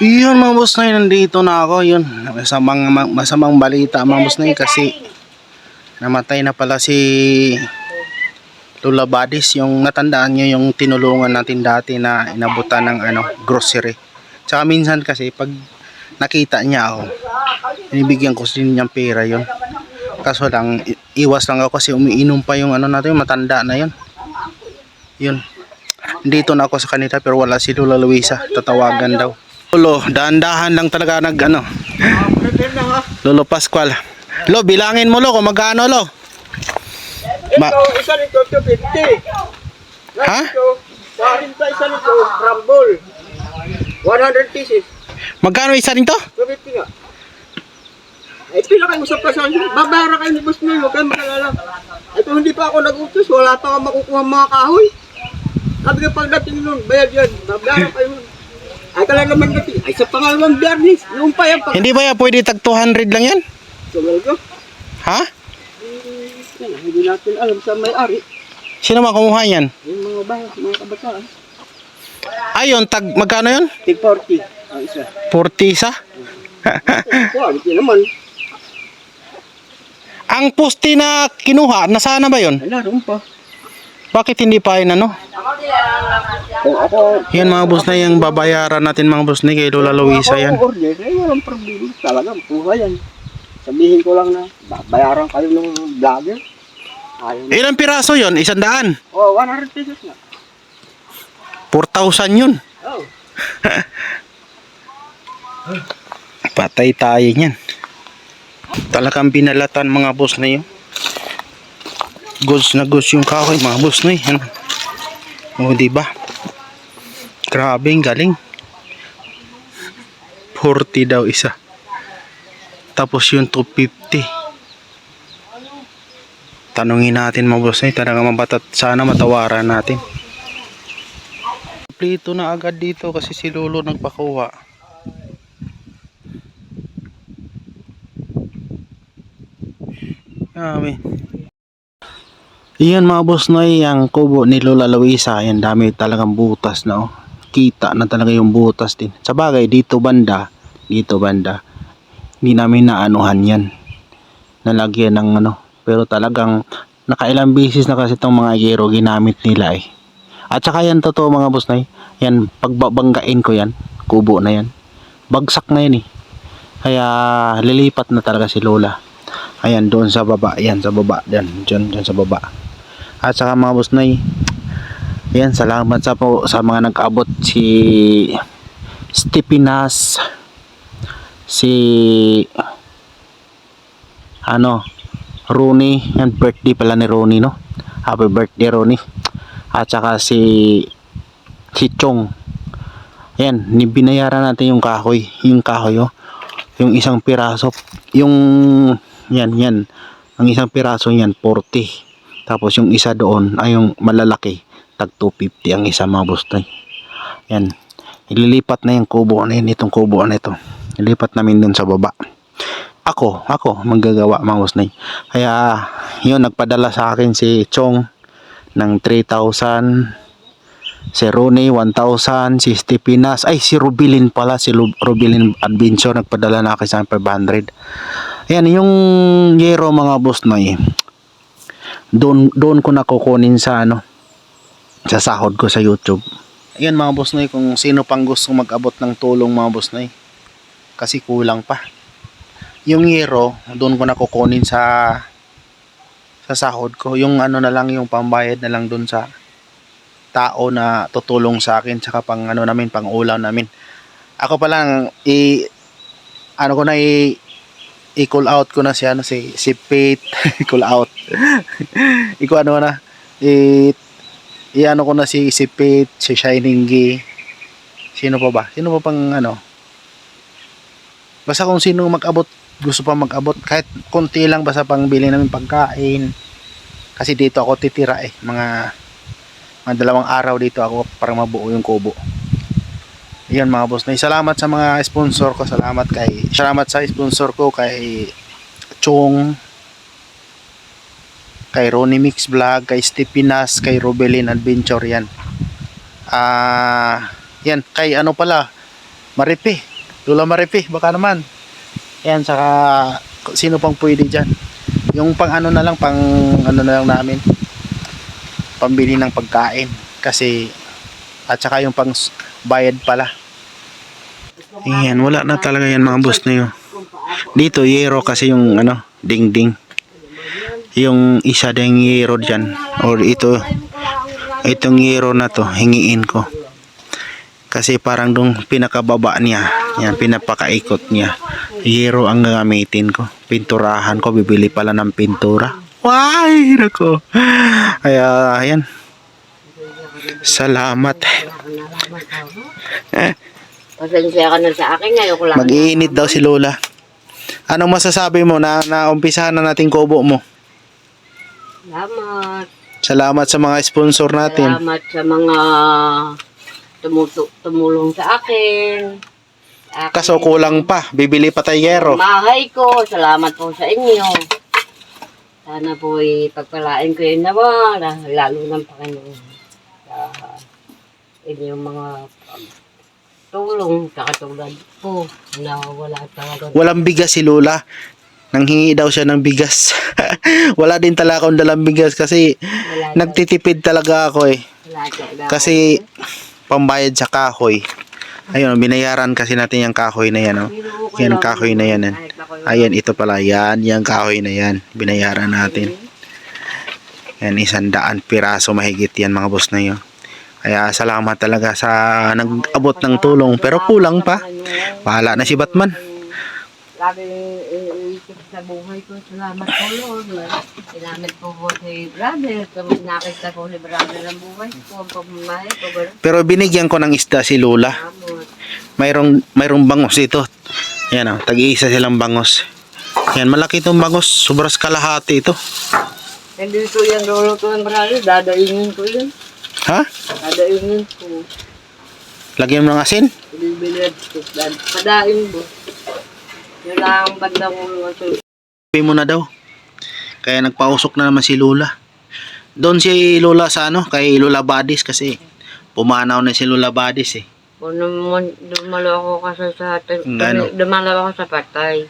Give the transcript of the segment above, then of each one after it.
Iyon mga boss na nandito na ako. Yun, masamang balita mga boss na kasi namatay na pala si Lola Badis. Yung natandaan nyo yung tinulungan natin dati na inabutan ng grocery. Tsaka minsan kasi pag nakita niya ako, binibigyan ko din niyang pera yun. Kaso lang, iwas lang ako kasi umiinom pa yung natin, yung matanda na yun. Yun. Dito na ako sa kanila pero wala si Lola Luisa. Tatawagan daw. Lolo, dahan-dahan lang talaga Lolo Pascual. Lo, bilangin mo lo kung magkano lo. Isa nito 250. Ha? 40 isa nito, Rumble. 100 pieces. Magkano isa nito? 250 nga. Ay, pila kayo usap ka sa akin. Babara kayo ni Boss Noy, huwag kayo makalala. Ay, kung hindi pa ako nag-utos, wala pa ako makukuha mga kahoy. Sabi ka pagdating nun, bayad yan. Babara kayo nun. Ay, kala naman natin. Ay, sa pangalawang biyernes, yung pa yan. Hindi ba yan pwede tag 200 lang yan? Sugal ko. Ha? Hindi natin alam sa may-ari. Sino makumuha yan? Yung mga bahay, mga kabataan. Ayun, tag magkano yun? Tig 40. Ang isa. 40 isa? Quality naman. Ang poste na kinuha, nasaan na ba yun? Ay, naroon pa. Bakit hindi pa yun Kung ako, Yan mga boss na yung babayaran natin mga boss na kay Lola Luisa yan. kung ako order, ay walang problema. Talaga, makuha yan. Sabihin ko lang na, bayaran kayo ng vlogger. Ayaw na. Ilang piraso yun? 100? Oh, 100 pesos na. 4,000 yun. Oh. Patay tayo yan. Talagang binalatan mga boss na yun. Goods na goods yung kahoy mga boss na yun. O diba? Grabe ang galing. 40 daw isa. Tapos yung 250. Tanungin natin mga boss na yun. Talaga mabatat. Sana matawaran natin. Plito na agad dito kasi si Lolo nagpakuha. Amen. Iyan mga boss na ang kubo ni Lola Luisa. Ayan, dami talagang butas na oh. Kita na talaga yung butas din. Sa bagay, dito banda, hindi namin naanuhan yan. Nalagyan ng pero talagang nakailang bisis na kasi itong mga yero ginamit nila eh. At saka yan totoo mga boss na yan, pagbabanggain ko yan, kubo na yan. Bagsak na yan eh. Kaya lilipat na talaga si Lola. Ayan, doon sa baba. Ayan, sa baba. Diyan sa baba. At saka mga boss na ayan, salamat sa mga nag-abot. Si Stepinas, si Rooney. Yan, birthday pala ni Rooney, no? Happy birthday, Rooney. At saka si Chong. Ayan, binayaran natin yung kahoy. Yung kahoy, oh. Yung isang piraso. Yung yan. Ang isang piraso niyan 40. Tapos yung isa doon ay yung malalaki, tag 250 ang isa mga boss tay. Yan. Ililipat na yung kubo na yun, itong kubo na ito. Ilipat namin dun sa baba. Ako manggagawa mga boss tay. Kaya yun, nagpadala sa akin si Chong ng 3,000. Si Ronnie 1,000, si Stepinas, si Rubilin pala, si Rubilin Adventure nagpadala na akin sa 500. Ayan, yung yero mga boss na doon ko nakukunin sa sa sahod ko sa YouTube. Ayan mga boss na kung sino pang gusto mag-abot ng tulong mga boss na kasi kulang pa. Yung yero, doon ko nakukunin sa sahod ko. Yung na lang, yung pambayad na lang doon sa tao na tutulong sa akin tsaka pang namin, pang ulam namin. Ako pa lang i-call out ko na si Pete. Call out. I-ano ko na si Pete, si Shining G. Sino pa ba? Sino pa pang basta kung sino mag-abot, gusto pa mag-abot kahit konti lang, basta pang bili namin pagkain. Kasi dito ako titira mga 2 araw dito ako para mabuo yung kubo. Yan mga boss na salamat sa mga sponsor ko. Salamat sa sponsor ko kay Chong, kay Ronnie Mix Vlog, kay Stepinas, kay Robelin Adventure yan. Yan kay pala Maripe. Lola Maripi, baka naman. Yan, saka sino pang pwede dyan. Yung pang ano na lang, pang ano na lang namin. Pambili ng pagkain. Kasi, at saka yung pang bayad pala. Ayan, wala na talaga yan mga boss na yun. Dito, yero kasi yung ano, ding-ding. Yung isa ding yero dyan. Or itong yero na to, hingiin ko. Kasi parang dong pinakababa niya, yan, pinapakaikot niya. Yero ang gagamitin ko. Pinturahan ko, bibili pala ng pintura. Why, nako. Kaya, ayan. Salamat. Pasensya ka na sa akin, ayoko lang. Mag-iinit daw si Lola. Anong masasabi mo na naumpisahan na natin kubo mo? Salamat. Salamat sa mga sponsor natin. Salamat sa mga tumulong sa akin. Kaso kulang pa, bibili pa tayo yero. Mahay ko, salamat po sa inyo. Sana po pagpalain ko yun naman, lalo ng Panginoon. Sa inyong mga tulong, katulad ko, na wala talaga. Walang bigas si Lola. Nanghingi daw siya ng bigas. Wala din talaga akong dalang bigas kasi nagtitipid talaga ako eh. Kasi pambayad sa kahoy. Ayun, binayaran kasi natin yung kahoy na yan. Oh. Yan, kahoy na yan. Ayan, ito pala. Yan, yung kahoy na yan. Binayaran natin. Yan, 100 piraso mahigit yan mga boss na yun. Kaya salamat talaga sa nag-abot ng tulong. Pero kulang pa. Bahala na si Batman. Laging iisip sa buhay ko, salamat po Lord. Salamat po po si brother. Nakita ko si brother ang buhay ko, ang pagmamahal ko. Pero binigyan ko ng isda si Lola. Mayroong bangos ito. Yan o, tag-iisa silang bangos. Yan, malaki itong bangos. Sobras kalahati ito. Hindi ko yan lolo ko ang brother. Dadaingin ko yun. Ha? Dadaingin ko. Lagyan mo ng asin? Bilibilad ko. Padain mo. Yun lang bandang ulo. Sabi mo na daw. Kaya nagpausok na naman si Lola. Doon si Lola sa ano, kay Lola Badis kasi pumanaw na si Lola Badis eh. Kung dumalo ako kasi sa Ano? dumalo ako sa patay.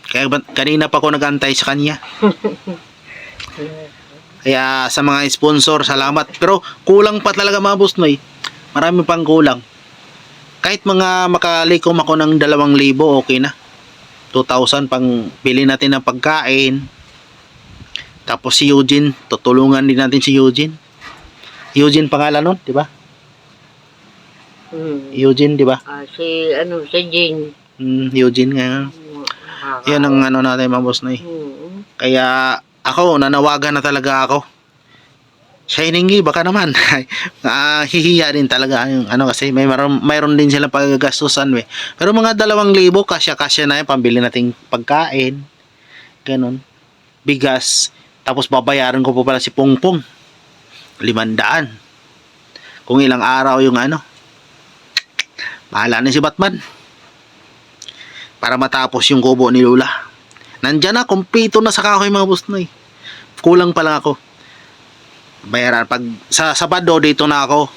Kaya kanina pa ako nag-antay sa kanya. Kaya sa mga sponsor, salamat. Pero kulang pa talaga mga boss noy. Marami pang kulang. Kahit mga makalikom ako ng 2,000, okay na. 2,000 pang bili natin ng pagkain. Tapos si Eugene, tutulungan din natin si Eugene. Eugene pangalan nun, di ba? Eugene, di ba? Si Jane. Eugene nga. Yan ang ano natin mga boss noy. Kaya ako, nanawagan na talaga ako. Shining baka naman. Hihiya din talaga yung ano kasi mayroon din sila paggastusan eh. Pero mga 2,000 kasya na 'yan pambili nating pagkain. Ganun. Bigas. Tapos babayaran ko po pala si Pongpong. 500. Kung ilang araw yung ano. Bahala na si Batman. Para matapos yung kubo ni Lola. Nandiyan na, kompleto na sa kahoy mga boss noy. Kulang pa lang ako. Bayaran pag sa Sabado dito na ako.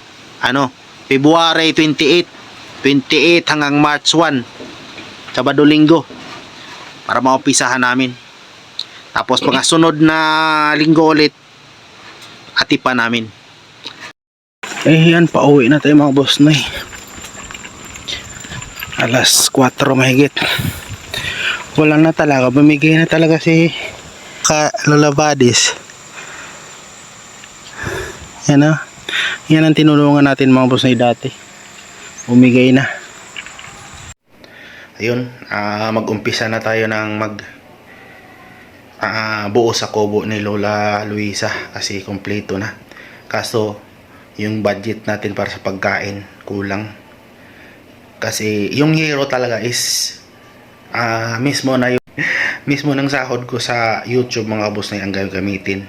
Ano, February 28 hanggang March 1. Sabado Linggo. Para maumpisahan namin. Tapos mga sunod na linggo ulit atipan namin. Yan, pauwi na tayo mga boss na eh. Alas 4 mahigit. Wala na talaga, bumigay na talaga si Lola Badis. Yan na. Yan ang tinulungan natin mga boss na dati. Bumigay na. Ayun, mag-umpisa na tayo ng buo sa kubo ni Lola Luisa kasi kompleto na. Kaso yung budget natin para sa pagkain kulang. Kasi yung hero talaga is mismo ng sahod ko sa YouTube mga boss na ang gagamitin.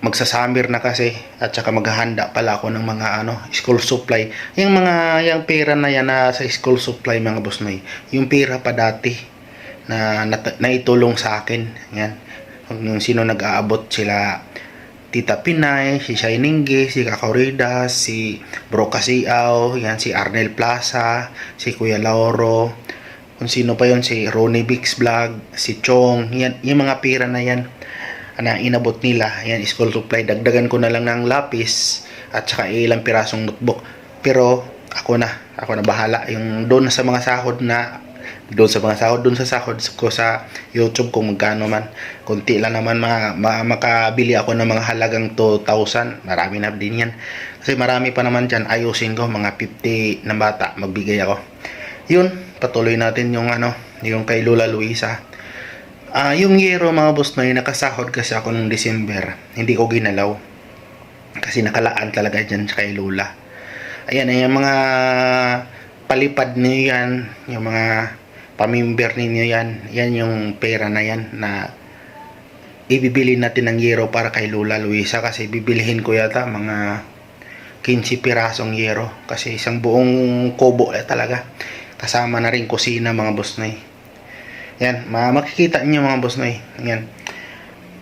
Magsasamir na kasi at saka maghahanda pala ako ng mga school supply. Yung pera na yan na sa school supply mga boss na yung pera pa dati na itulong sa akin. Yan. Yung sino nag-aabot sila Tita Pinay, si Shining Gay, si Kakorida, si Bro Kasiaw, yan, si Arnel Plaza, si Kuya Lauro, kung sino pa yon, si Ronnie Bix Vlog, si Chong, yan, yung mga pira na yan na inabot nila, yan, school supply. Dagdagan ko na lang ng lapis at saka ilang pirasong notebook. Pero ako na bahala. Yung doon sa mga sahod doon sa sahod ko sa YouTube kung magkano man. Kunti lang naman makabili ako ng mga halagang 2,000. Marami na din yan. Kasi marami pa naman dyan. Ayusin ko mga 50 na bata. Magbigay ako. Yun, patuloy natin yung kay Lola Luisa. Yung yero mga boss na nakasahod kasi ako nung December. Hindi ko ginalaw. Kasi nakalaan talaga dyan kay Lola. Ayan, yung mga palipad niyo yan. Yung mga pamimber ninyo yan. Yan yung pera na yan na ibibili natin ng yero para kay Lola Luisa. Kasi bibilihin ko yata mga 15 pirasong yero. Kasi isang buong kubo talaga. Kasama na rin kusina mga boss na yan, makikita niyo mga boss na yan.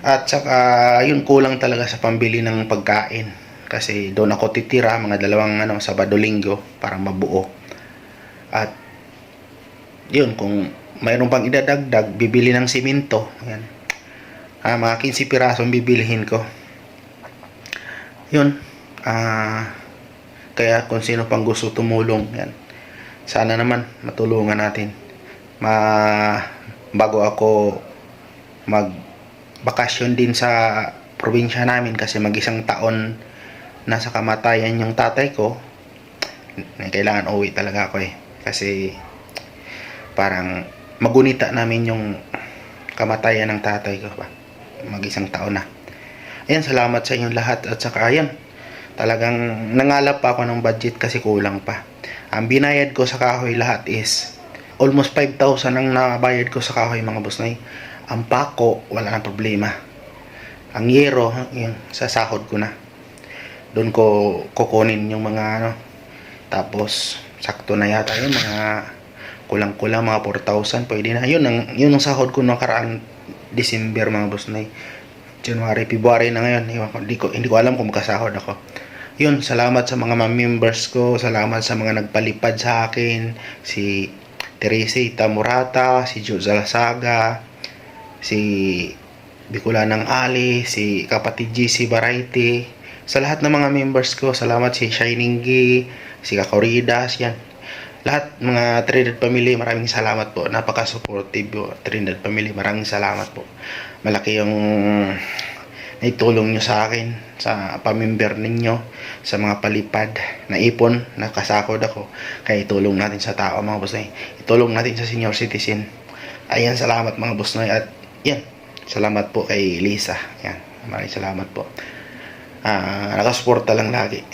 At saka yun, kulang talaga sa pambili ng pagkain. Kasi doon ako titira mga dalawang Sabado Linggo para mabuo. At yun, kung mayroon pang idadagdag, bibili ng simento. Yan. Mga 15 pirasong bibilihin ko. Yun. Kaya kung sino pang gusto tumulong, yan, sana naman matulungan natin. Bago ako magbakasyon din sa probinsya namin, kasi mag-isang taon nasa kamatayan yung tatay ko, kailangan uwi talaga ako kasi parang magunita namin yung kamatayan ng tatay ko pa. Mag-isang taon na. Ayan, salamat sa inyong lahat. At saka ayan, talagang nangalap pa ako ng budget kasi kulang pa. Ang binayad ko sa kahoy lahat is almost 5,000 ang nabayad ko sa kahoy mga boss na. Ang pako, wala nang problema. Ang yero, yun, sa sahod ko na. Doon ko kukunin yung mga tapos sakto na yata yun, mga kulang-kulang mga 4,000 pwede na. Yun ang sahod ko nakaraan December mga boss na. January, February na ngayon. Hindi ko alam kung magkasahod ako. Yun, salamat sa mga members ko. Salamat sa mga nagpalipad sa akin. Si Teresita Murata, si Jo Zalasaga, si Bicolanang Ali, si kapatid GC Variety. Sa lahat ng mga members ko, salamat. Si Shining Gay, si Kakoridas, yan. Lahat mga Trinidad Family, maraming salamat po. Napaka-supportive po, Trinidad Family, maraming salamat po. Malaki yung naitulong nyo sa akin, sa pamimber ninyo, sa mga palipad na ipon, nakasakod ako. Kaya itulong natin sa tao mga boss na. Itulong natin sa senior citizen. Ayan, salamat mga boss na. At yan, salamat po kay Lisa. Yan, maraming salamat po. Nakasuporta lang lagi.